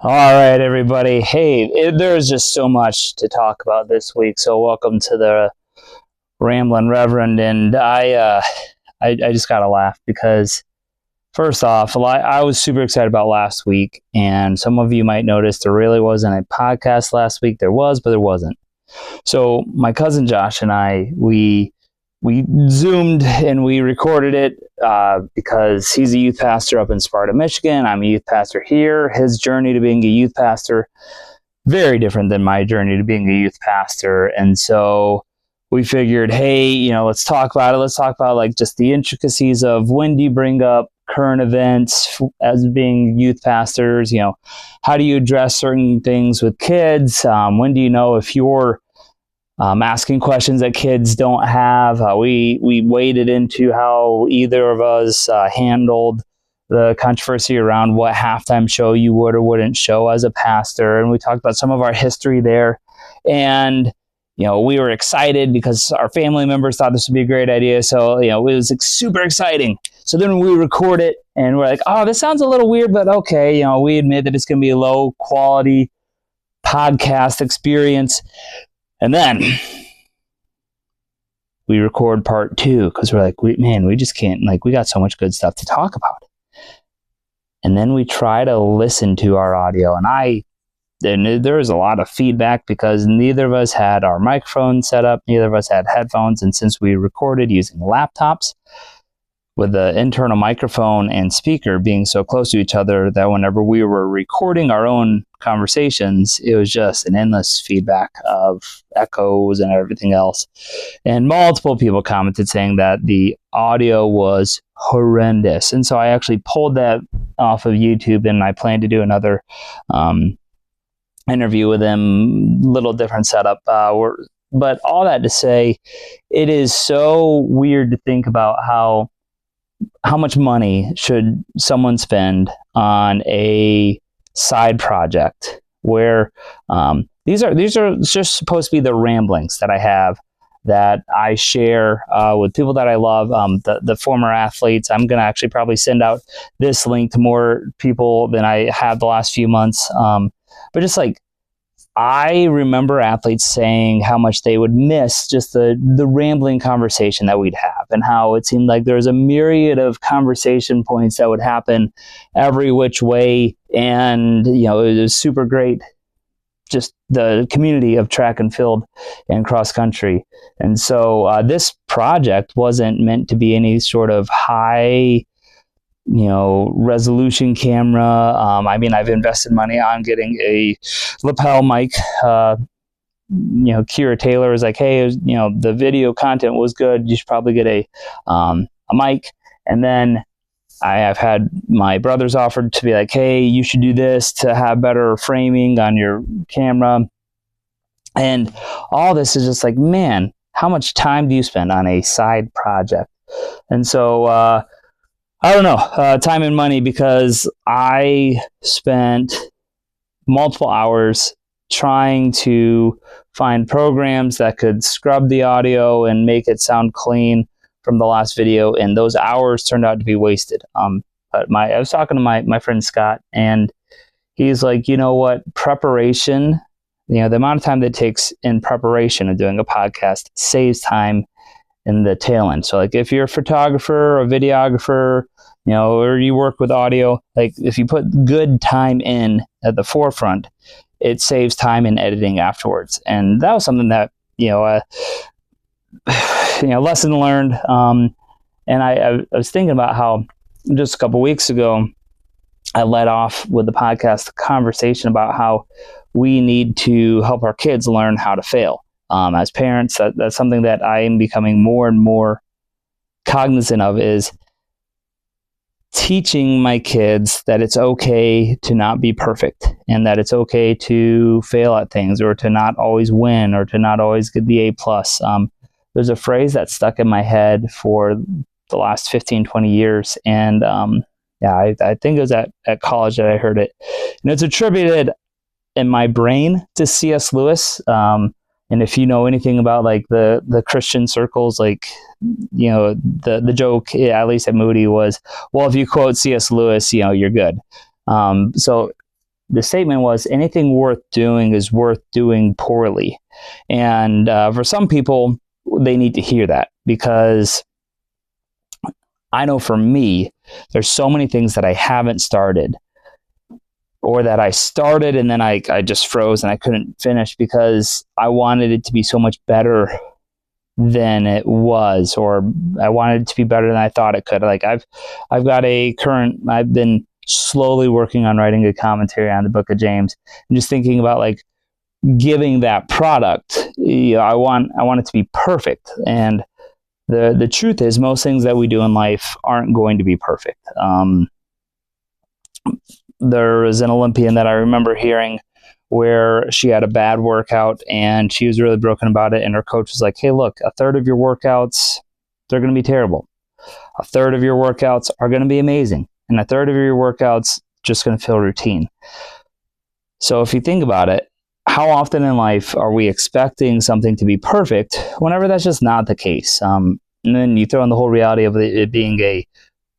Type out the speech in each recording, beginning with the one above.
All right, everybody. Hey, there's just so much to talk about this week. So welcome to the Ramblin' Reverend. And I just got to laugh because first off, I was super excited about last week. And some of you might notice there really wasn't a podcast last week. There was, but there wasn't. So my cousin Josh and I, we Zoomed and we recorded it because he's a youth pastor up in Sparta, Michigan. I'm a youth pastor here. His journey to being a youth pastor, very different than my journey to being a youth pastor. And so we figured, hey, let's talk about it. Let's talk about like just the intricacies of when do you bring up current events as being youth pastors? How do you address certain things with kids? When do you know if you're asking questions that kids don't have? We waded into how either of us handled the controversy around what halftime show you would or wouldn't show as a pastor. And we talked about some of our history there. And, we were excited because our family members thought this would be a great idea. So, it was super exciting. So then we record it and we're like, oh, this sounds a little weird, but okay. We admit that it's going to be a low quality podcast experience. And then we record part 2 because we're like, we just can't, we got so much good stuff to talk about. And then we try to listen to our audio. And there was a lot of feedback because neither of us had our microphone set up. Neither of us had headphones. And since we recorded using laptops, with the internal microphone and speaker being so close to each other that whenever we were recording our own conversations, it was just an endless feedback of echoes and everything else. And multiple people commented saying that the audio was horrendous. And so I actually pulled that off of YouTube and I plan to do another interview with him, little different setup. But all that to say, it is so weird to think about how much money should someone spend on a side project where these are just supposed to be the ramblings that I have that I share with people that I love, the former athletes. I'm going to actually probably send out this link to more people than I have the last few months. But just I remember athletes saying how much they would miss just the rambling conversation that we'd have, and how it seemed like there was a myriad of conversation points that would happen every which way. And, it was super great, just the community of track and field and cross country. And so this project wasn't meant to be any sort of high resolution camera. I've invested money on getting a lapel mic. Kira Taylor was like, hey, the video content was good. You should probably get a mic. And then I have had my brothers offered to be like, hey, you should do this to have better framing on your camera. And all this is just like, man, how much time do you spend on a side project? And so, I don't know, time and money, because I spent multiple hours trying to find programs that could scrub the audio and make it sound clean from the last video, and those hours turned out to be wasted. But I was talking to my friend Scott, and he's like, you know what, preparation, the amount of time that it takes in preparation of doing a podcast saves time in the tail end. So if you're a photographer or a videographer, or you work with audio, if you put good time in at the forefront, it saves time in editing afterwards. And that was something that, lesson learned. And I was thinking about how just a couple weeks ago, I led off with the podcast conversation about how we need to help our kids learn how to fail. As parents, that's something that I am becoming more and more cognizant of, is teaching my kids that it's okay to not be perfect, and that it's okay to fail at things, or to not always win, or to not always get the A+. There's a phrase that stuck in my head for the last 15, 20 years. And I think it was at college that I heard it. And it's attributed in my brain to C.S. Lewis. And if you know anything about the Christian circles, the joke, at least at Moody, was, well, if you quote C.S. Lewis, you're good. So the statement was, anything worth doing is worth doing poorly. And for some people, they need to hear that, because I know for me, there's so many things that I haven't started, or that I started and then I just froze and I couldn't finish because I wanted it to be so much better than it was, or I wanted it to be better than I thought it could. Like I've been slowly working on writing a commentary on the book of James, and just thinking about like giving that product. I want it to be perfect. And the truth is, most things that we do in life aren't going to be perfect. There was an Olympian that I remember hearing where she had a bad workout and she was really broken about it. And her coach was like, hey, look, a third of your workouts, they're going to be terrible. A third of your workouts are going to be amazing. And a third of your workouts just going to feel routine. So if you think about it, how often in life are we expecting something to be perfect whenever that's just not the case? And then you throw in the whole reality of it being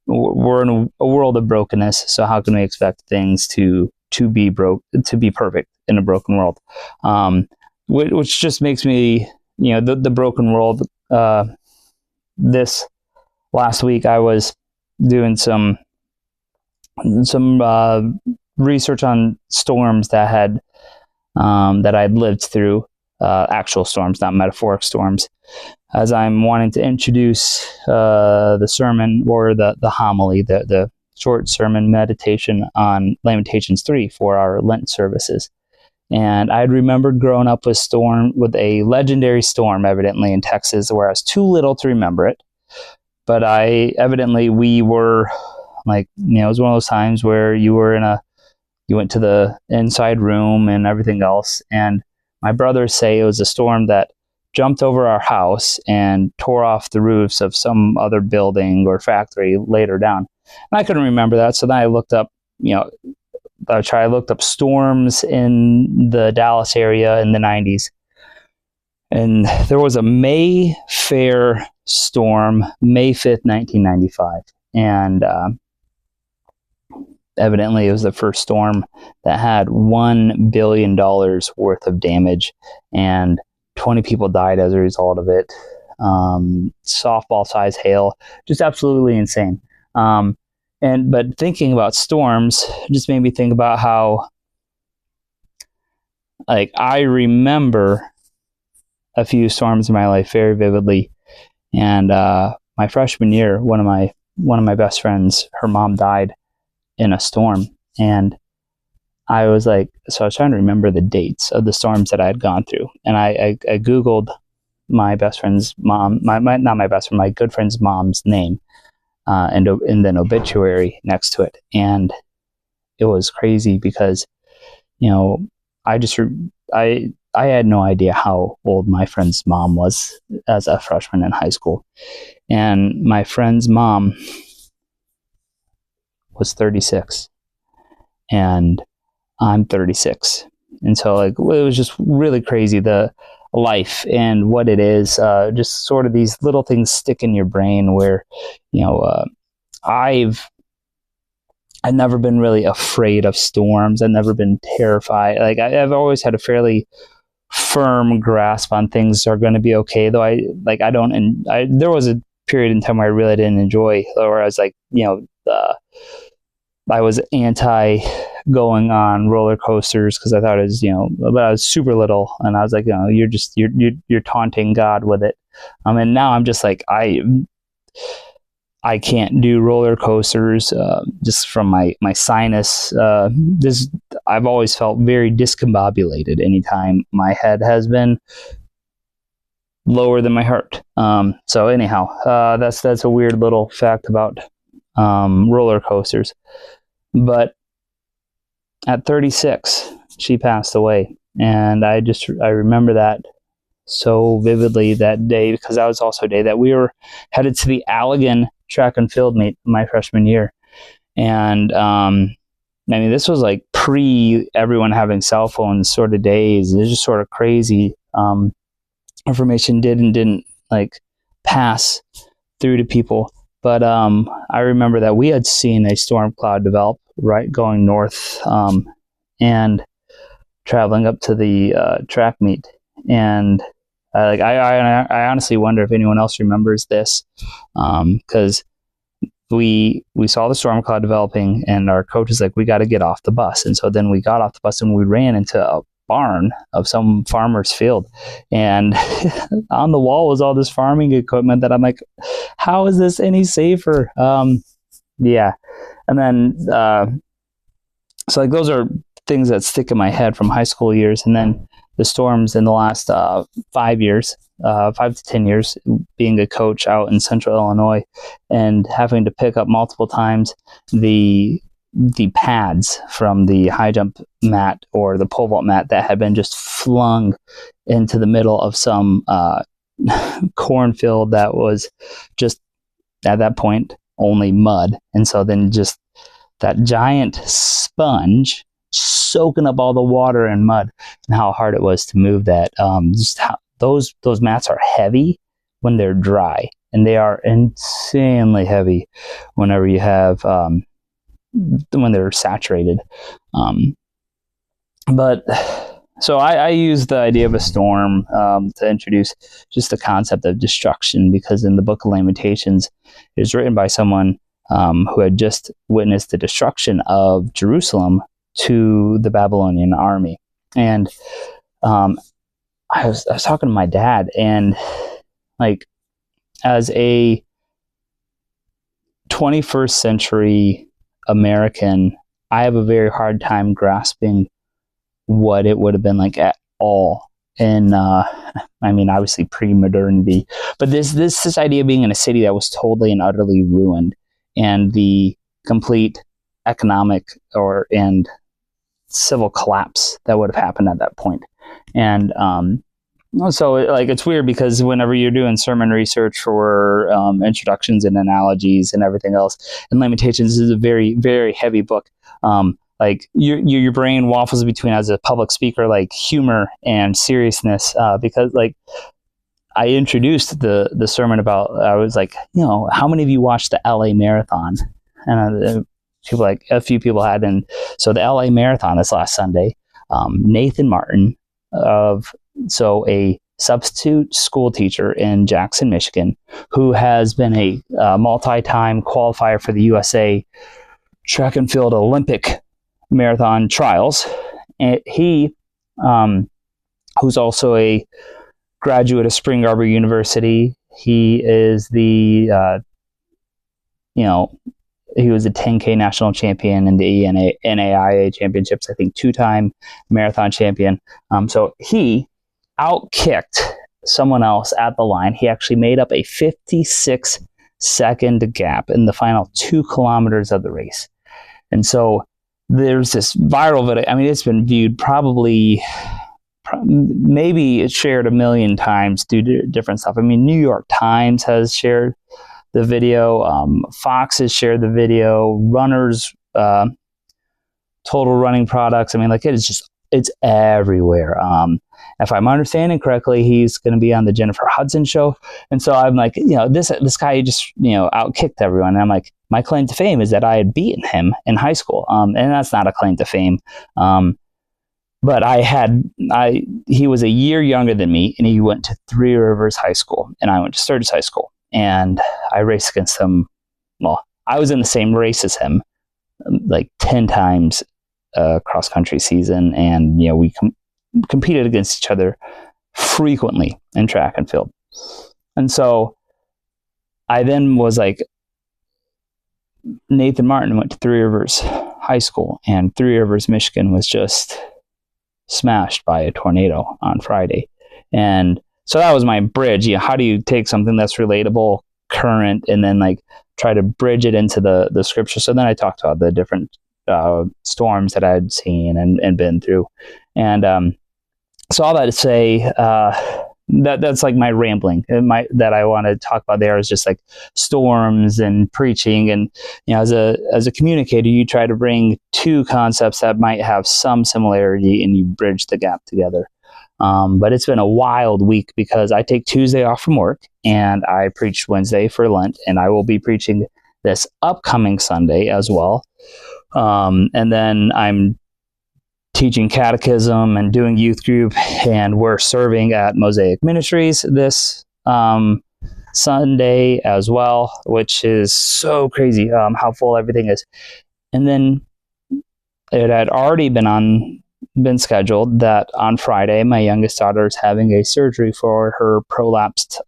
we're in a world of brokenness. So how can we expect things to be perfect in a broken world? Which just makes me, the broken world. This last week, I was doing some research on storms that I'd lived through, actual storms, not metaphoric storms, as I'm wanting to introduce the sermon, or the homily, the short sermon meditation on Lamentations 3 for our Lent services. And I'd remembered growing up with a legendary storm, evidently in Texas, where I was too little to remember it. But we were like, it was one of those times where you went to the inside room and everything else. And my brothers say it was a storm that jumped over our house and tore off the roofs of some other building or factory later down. And I couldn't remember that. So then I looked up, I looked up storms in the Dallas area in the 90s. And there was a Mayfair storm, May 5th, 1995. And evidently it was the first storm that had $1 billion worth of damage, and 20 people died as a result of it. Softball size hail, just absolutely insane. But thinking about storms just made me think about how, like, I remember a few storms in my life very vividly. And my freshman year, one of my best friends, her mom died in a storm. And I was like, so I was trying to remember the dates of the storms that I had gone through. And I Googled my best friend's mom, my good friend's mom's name, and then obituary next to it. And it was crazy because, I had no idea how old my friend's mom was as a freshman in high school. And my friend's mom was 36. And I'm 36. And so it was just really crazy, the life and what it is, just sort of these little things stick in your brain where, I've never been really afraid of storms. I've never been terrified. Like I've always had a fairly firm grasp on things are going to be okay. Though there was a period in time where I really didn't enjoy, or I was like, I was anti going on roller coasters because I thought it was, but I was super little, and I was like, you're taunting God with it. And now I'm just like, I can't do roller coasters just from my sinus. I've always felt very discombobulated anytime my head has been lower than my heart. So anyhow, that's a weird little fact about roller coasters. But at 36, she passed away, and I remember that so vividly that day, because that was also a day that we were headed to the Allegan track and field meet my freshman year. And this was like pre everyone having cell phones sort of days. It was just sort of crazy. Information did and didn't pass through to people. But I remember that we had seen a storm cloud develop right going north and traveling up to the track meet. And I honestly wonder if anyone else remembers this, because we saw the storm cloud developing, and our coach was like, we got to get off the bus. And so then we got off the bus and we ran into a barn of some farmer's field, and on the wall was all this farming equipment that I'm like, how is this any safer? Yeah. And then so like those are things that stick in my head from high school years. And then the storms in the last 5 to 10 years, being a coach out in central Illinois and having to pick up multiple times the pads from the high jump mat or the pole vault mat that had been just flung into the middle of some cornfield that was just at that point only mud. And so then just that giant sponge soaking up all the water and mud, and how hard it was to move that. Just how those mats are heavy when they're dry, and they are insanely heavy whenever you have when they're saturated. But so I use the idea of a storm to introduce just the concept of destruction, because in the book of Lamentations, it was written by someone who had just witnessed the destruction of Jerusalem to the Babylonian army. And I was talking to my dad, and like, as a 21st century American, I have a very hard time grasping what it would have been like at all in I mean, obviously pre-modernity, but this idea of being in a city that was totally and utterly ruined, and the complete economic and civil collapse that would have happened at that point. And so like, it's weird because whenever you're doing sermon research for introductions and analogies and everything else, and Lamentations is a very, very heavy book. Like your brain waffles between, as a public speaker, like humor and seriousness, because like I introduced the sermon about, I was like, how many of you watched the LA Marathon? And a few people had. And so the LA Marathon this last Sunday, Nathan Martin, a substitute school teacher in Jackson, Michigan, who has been a multi-time qualifier for the USA Track and Field Olympic Marathon trials. And he, who's also a graduate of Spring Arbor University, he is the, he was a 10K national champion in the NAIA championships, I think 2-time marathon champion. So he outkicked someone else at the line. He actually made up a 56-second gap in the final 2 kilometers of the race. And so there's this viral video. I mean, it's been viewed maybe it's shared 1 million times due to different stuff. I mean, New York Times has shared the video. Fox has shared the video. Runners, Total Running Products. I mean, like, it's everywhere. If I'm understanding correctly, he's going to be on the Jennifer Hudson show. And so I'm like, this guy just, outkicked everyone. And I'm like, my claim to fame is that I had beaten him in high school. And that's not a claim to fame. But he was a year younger than me, and he went to Three Rivers High School, and I went to Sturgis High School. And I raced against him. Well, I was in the same race as him, like 10 times cross country season. And, we competed against each other frequently in track and field. And so I then was like, Nathan Martin went to Three Rivers High School, and Three Rivers, Michigan was just smashed by a tornado on Friday. And so that was my bridge. How do you take something that's relatable, current, and then like try to bridge it into the scripture? So then I talked about the different storms that I had seen and been through. And so all that to say, that's like my rambling. That I want to talk about there is just like storms and preaching. And as a communicator, you try to bring 2 concepts that might have some similarity, and you bridge the gap together. But it's been a wild week because I take Tuesday off from work, and I preached Wednesday for Lent, and I will be preaching this upcoming Sunday as well. And then I'm teaching catechism and doing youth group, and we're serving at Mosaic Ministries this Sunday as well, which is so crazy how full everything is. And then it had already been scheduled that on Friday, my youngest daughter is having a surgery for her prolapsed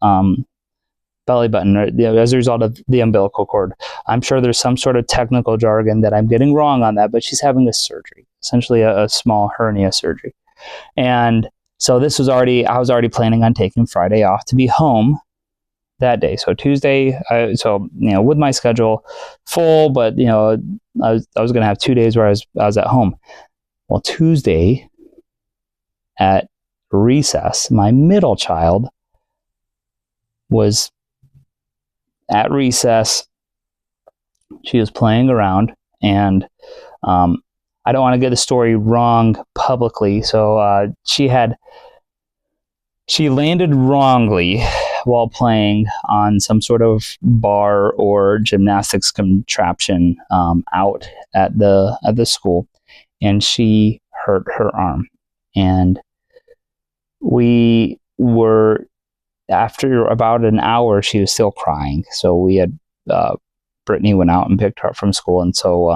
belly button, as a result of the umbilical cord. I'm sure there's some sort of technical jargon that I'm getting wrong on that, but she's having a surgery, essentially a small hernia surgery. And so I was already planning on taking Friday off to be home that day. So Tuesday, with my schedule full, but I was going to have 2 days where I was at home. Well, Tuesday at recess, my middle child was at recess. She was playing around, and I don't want to get the story wrong publicly. So she landed wrongly while playing on some sort of bar or gymnastics contraption out at the school, and she hurt her arm. And we were, after about an hour, she was still crying. So we had Brittany went out and picked her up from school, and so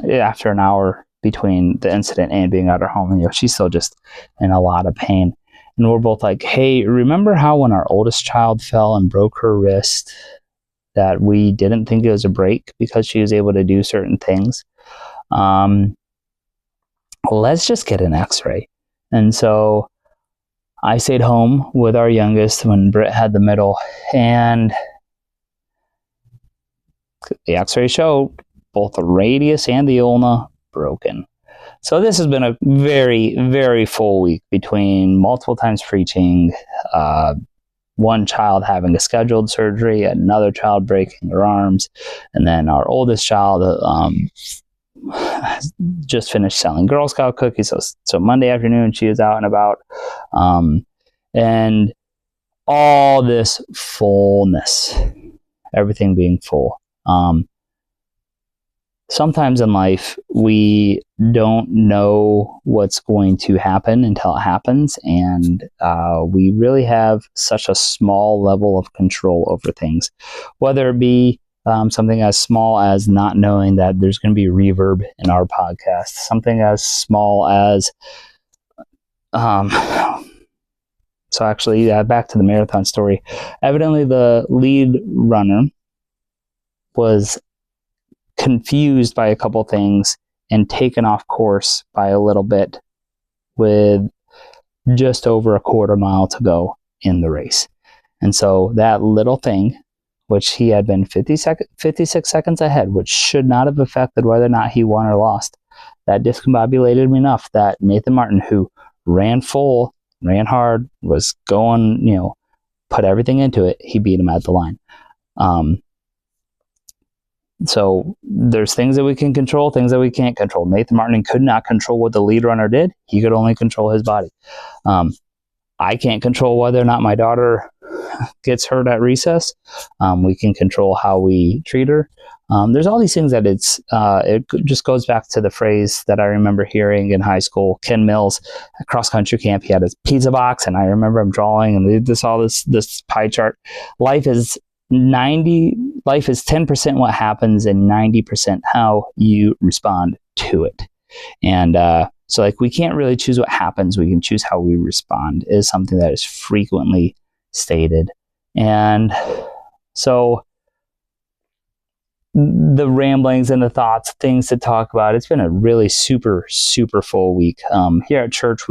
after an hour between the incident and being at her home, she's still just in a lot of pain. And we're both like, hey, remember how when our oldest child fell and broke her wrist, that we didn't think it was a break because she was able to do certain things? Let's just get an x-ray. And so I stayed home with our youngest when Britt had the middle, and the x-ray showed both the radius and the ulna broken. So this has been a very, very full week between multiple times preaching, one child having a scheduled surgery, another child breaking their arms, and then our oldest child just finished selling Girl Scout cookies. So Monday afternoon, she was out and about. And all this fullness, everything being full. Sometimes in life, we don't know what's going to happen until it happens, and we really have such a small level of control over things, whether it be something as small as not knowing that there's going to be reverb in our podcast, something as small as so actually, back to the marathon story. Evidently, the lead runner was confused by a couple things and taken off course by a little bit with just over a quarter mile to go in the race. And so that little thing, which he had been 56 seconds ahead, which should not have affected whether or not he won or lost, that discombobulated me enough that Nathan Martin, who ran full, ran hard, was going, put everything into it, he beat him at the line. So there's things that we can control, things that we can't control. Nathan Martin could not control what the lead runner did. He could only control his body. I can't control whether or not my daughter gets hurt at recess. We can control how we treat her. There's all these things that it just goes back to the phrase that I remember hearing in high school. Ken Mills at cross country camp, he had his pizza box, and I remember him drawing and this pie chart. Life is 10% what happens and 90% how you respond to it. And so we can't really choose what happens. We can choose how we respond, is something that is frequently stated. And so the ramblings and the thoughts, things to talk about, it's been a really super, super full week. Here at church,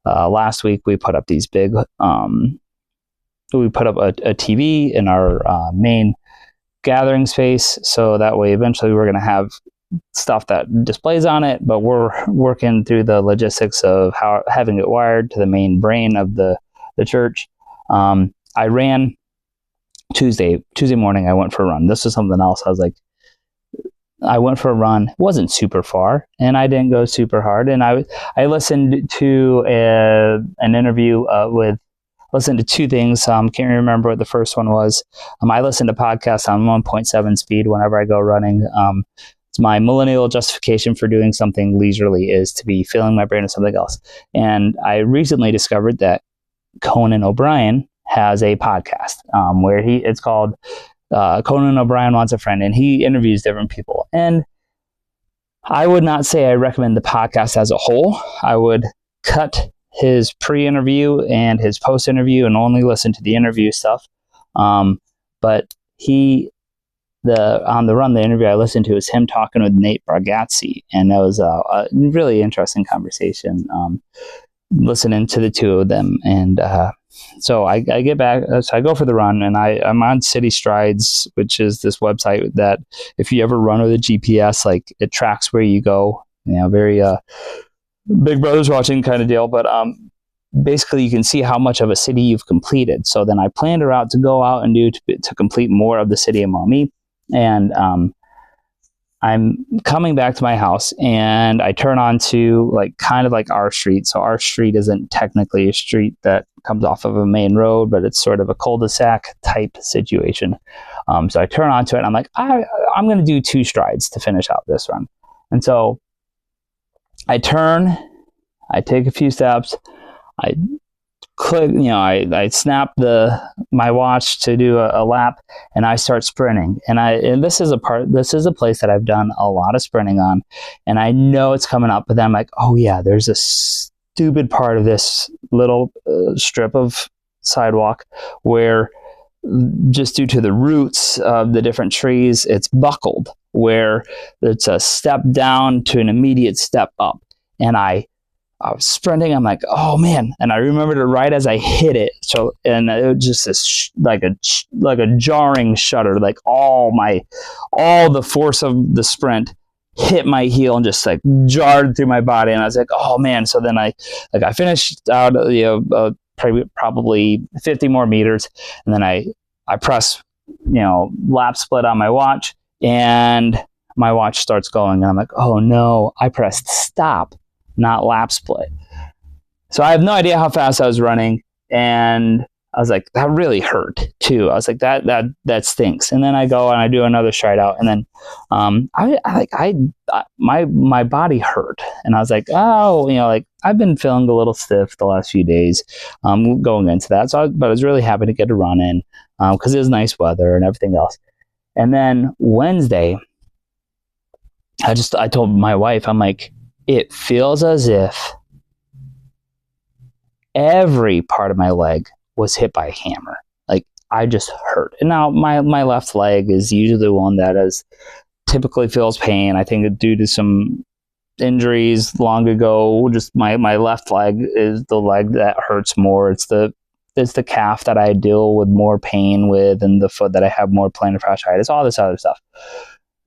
last week we put up these big, we put up a TV in our main gathering space, so that way eventually we're going to have stuff that displays on it, but we're working through the logistics of having it wired to the main brain of the church. I ran Tuesday morning. I went for a run. This was something else. I went for a run. It wasn't super far, and I didn't go super hard. And I listened to an interview listened to two things. Can't remember what the first one was. I listen to podcasts on 1.7 speed whenever I go running. It's my millennial justification for doing something leisurely is to be filling my brain with something else. And I recently discovered that Conan O'Brien has a podcast where it's called Conan O'Brien Wants a Friend, and he interviews different people. And I would not say I recommend the podcast as a whole. I would cut his pre-interview and his post-interview and only listen to the interview stuff. But on the run, the interview I listened to was him talking with Nate Bargatze, and that was a really interesting conversation. Listening to the two of them, and so I get back. So I go for the run, and I'm on City Strides, which is this website that if you ever run with a GPS, like it tracks where you go. Very Big Brother's watching kind of deal. But basically, you can see how much of a city you've completed. So then I planned a route to go out and do to complete more of the city of Maumee, and I'm coming back to my house, and I turn onto kind of like our street. So our street isn't technically a street that comes off of a main road, but it's sort of a cul-de-sac type situation. So I turn onto it, and I'm like, I'm going to do 2 strides to finish out this run. And so I turn, I take a few steps, I click, I snap my watch to do a lap, and I start sprinting. And this is a place that I've done a lot of sprinting on, and I know it's coming up, but then I'm like, oh yeah, there's a stupid part of this little strip of sidewalk where, just due to the roots of the different trees, it's buckled, where it's a step down to an immediate step up. And I was sprinting. I'm like, oh man. And I remembered it right as I hit it. So, and it was just this like a jarring shudder, like all the force of the sprint hit my heel and just like jarred through my body. And I was like, oh man. So then I finished out, probably 50 more meters. And then I press, lap split on my watch, and my watch starts going. And I'm like, oh no, I pressed stop, not lap split. So I have no idea how fast I was running, and I was like, that really hurt too. I was like, that stinks. And then I go and I do another stride out, and then my body hurt, and I was like, oh, I've been feeling a little stiff the last few days, going into that. But I was really happy to get a run in, because it was nice weather and everything else. And then Wednesday, I told my wife, I'm like, it feels as if every part of my leg was hit by a hammer. Like, I just hurt. And now my left leg is usually the one that typically feels pain. I think due to some injuries long ago, just my left leg is the leg that hurts more. It's the calf that I deal with more pain with, and the foot that I have more plantar fasciitis, all this other stuff.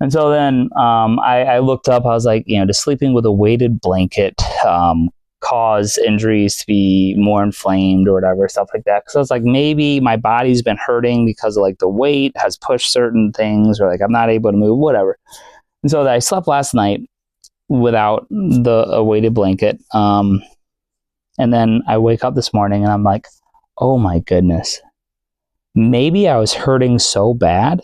And so then I looked up, I was like, does sleeping with a weighted blanket cause injuries to be more inflamed or whatever, stuff like that. Because I was like, maybe my body's been hurting because of the weight has pushed certain things, or I'm not able to move, whatever. And so I slept last night without a weighted blanket. And then I wake up this morning and I'm like, oh my goodness, maybe I was hurting so bad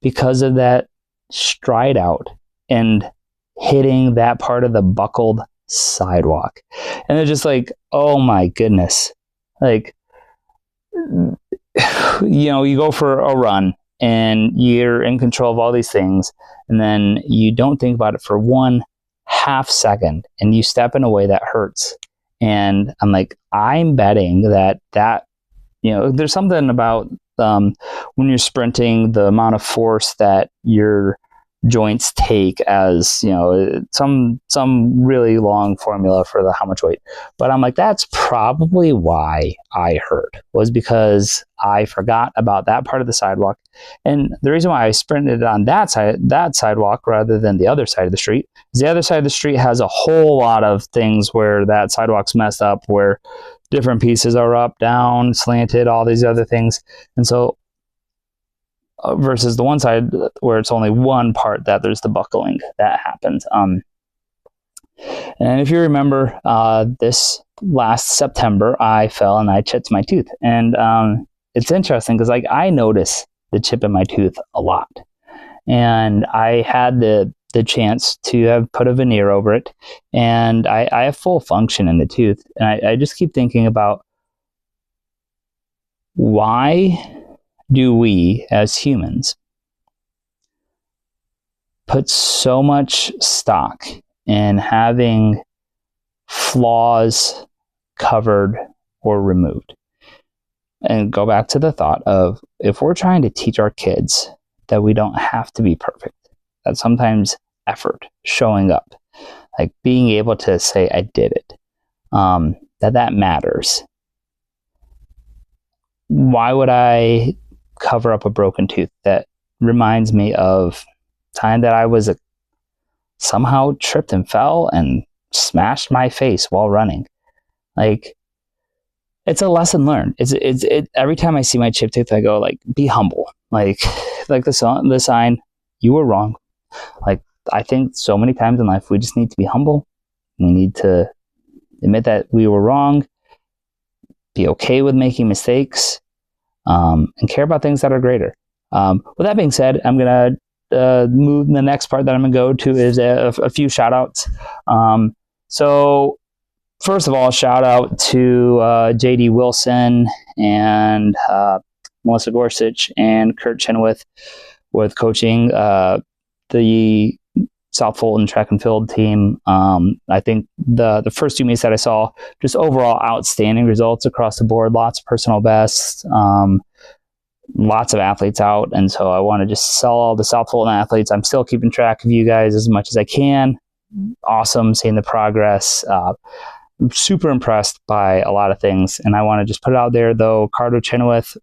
because of that stride out and hitting that part of the buckled sidewalk. And they're just like, oh my goodness. You go for a run and you're in control of all these things, and then you don't think about it for 1/2 second, and you step in a way that hurts. And I'm like, I'm betting that there's something about when you're sprinting, the amount of force that your joints take, as some really long formula for how much weight. But I'm like, that's probably why I hurt, was because I forgot about that part of the sidewalk. And the reason why I sprinted on that sidewalk rather than the other side of the street is the other side of the street has a whole lot of things where that sidewalk's messed up, where different pieces are up, down, slanted, all these other things. And so versus the one side where it's only one part that there's the buckling that happens. And if you remember, this last September, I fell and I chipped my tooth. And it's interesting because I notice the chip in my tooth a lot. And I had the the chance to have put a veneer over it, and I have full function in the tooth. And I just keep thinking about, why do we as humans put so much stock in having flaws covered or removed? And go back to the thought of, if we're trying to teach our kids that we don't have to be perfect, that sometimes effort, showing up, like being able to say, I did it, that matters. Why would I cover up a broken tooth that reminds me of time that I was somehow tripped and fell and smashed my face while running? Like, it's a lesson learned. It every time I see my chipped tooth, I go, like, be humble. Like the sign, you were wrong. Like, I think so many times in life, we just need to be humble. We need to admit that we were wrong, be okay with making mistakes, and care about things that are greater. With that being said, I'm going to move. The next part that I'm going to go to is a few shout outs. So first of all, shout out to JD Wilson and Melissa Gorsuch and Kurt Chenoweth with coaching the South Fulton track and field team. I think the first 2 meets that I saw, just overall outstanding results across the board, lots of personal bests, lots of athletes out. And so I want to just sell all the South Fulton athletes. I'm still keeping track of you guys as much as I can. Awesome seeing the progress. I'm super impressed by a lot of things. And I want to just put it out there, though, Carter Chenoweth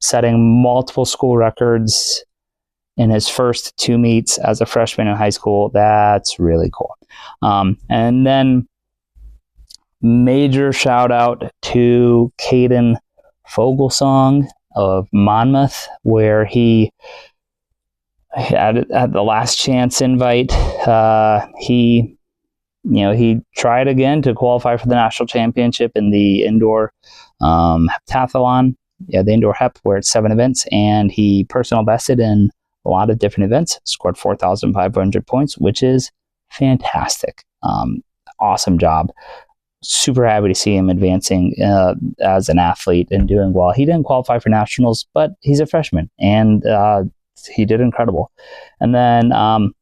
setting multiple school records in his first 2 meets as a freshman in high school. That's really cool. And then major shout out to Caden Fogelsong of Monmouth, where he had the last chance invite. He tried again to qualify for the national championship in the indoor heptathlon, the indoor hep, where it's 7 events, and he personal bested in a lot of different events, scored 4,500 points, which is fantastic. Awesome job. Super happy to see him advancing as an athlete and doing well. He didn't qualify for nationals, but he's a freshman, and he did incredible. And then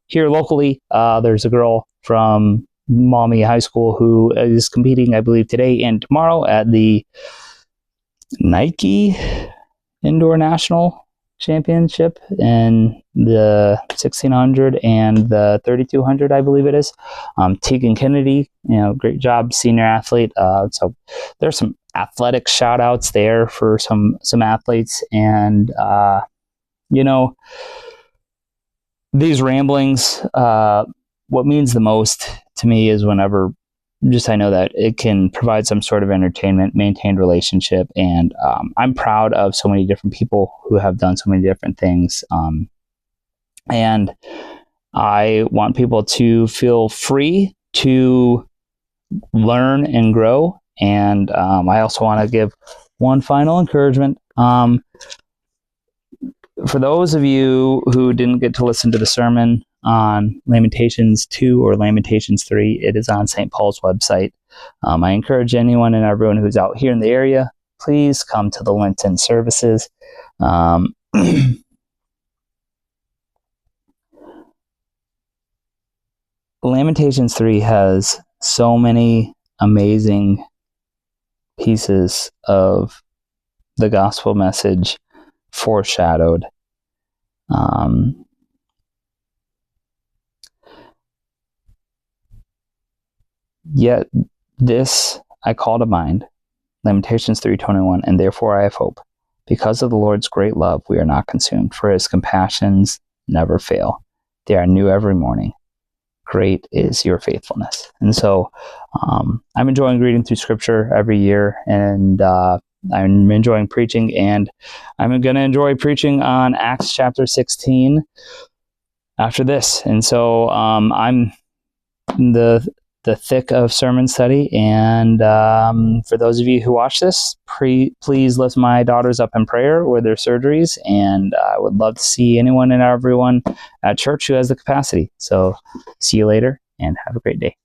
here locally, there's a girl from Maumee High School who is competing, I believe, today and tomorrow at the Nike Indoor National Championship in the 1600 and the 3200, I believe it is. Tegan Kennedy, great job, senior athlete. So there's some athletic shout outs there for some athletes. And, these ramblings, what means the most to me is whenever I know that it can provide some sort of entertainment, maintained relationship. And I'm proud of so many different people who have done so many different things. And I want people to feel free to learn and grow. And I also want to give one final encouragement. For those of you who didn't get to listen to the sermon on Lamentations 2 or Lamentations 3, it is on St. Paul's website. I encourage anyone and everyone who's out here in the area, please come to the Lenten services. Lamentations 3 has so many amazing pieces of the gospel message foreshadowed. Yet this I call to mind, Lamentations 3:21, and therefore I have hope. Because of the Lord's great love, we are not consumed, for his compassions never fail. They are new every morning. Great is your faithfulness. And so I'm enjoying reading through scripture every year, and I'm enjoying preaching, and I'm going to enjoy preaching on Acts chapter 16 after this. And so I'm the the thick of sermon study. And for those of you who watch this, please lift my daughters up in prayer with their surgeries. And I would love to see anyone and everyone at church who has the capacity. So see you later and have a great day.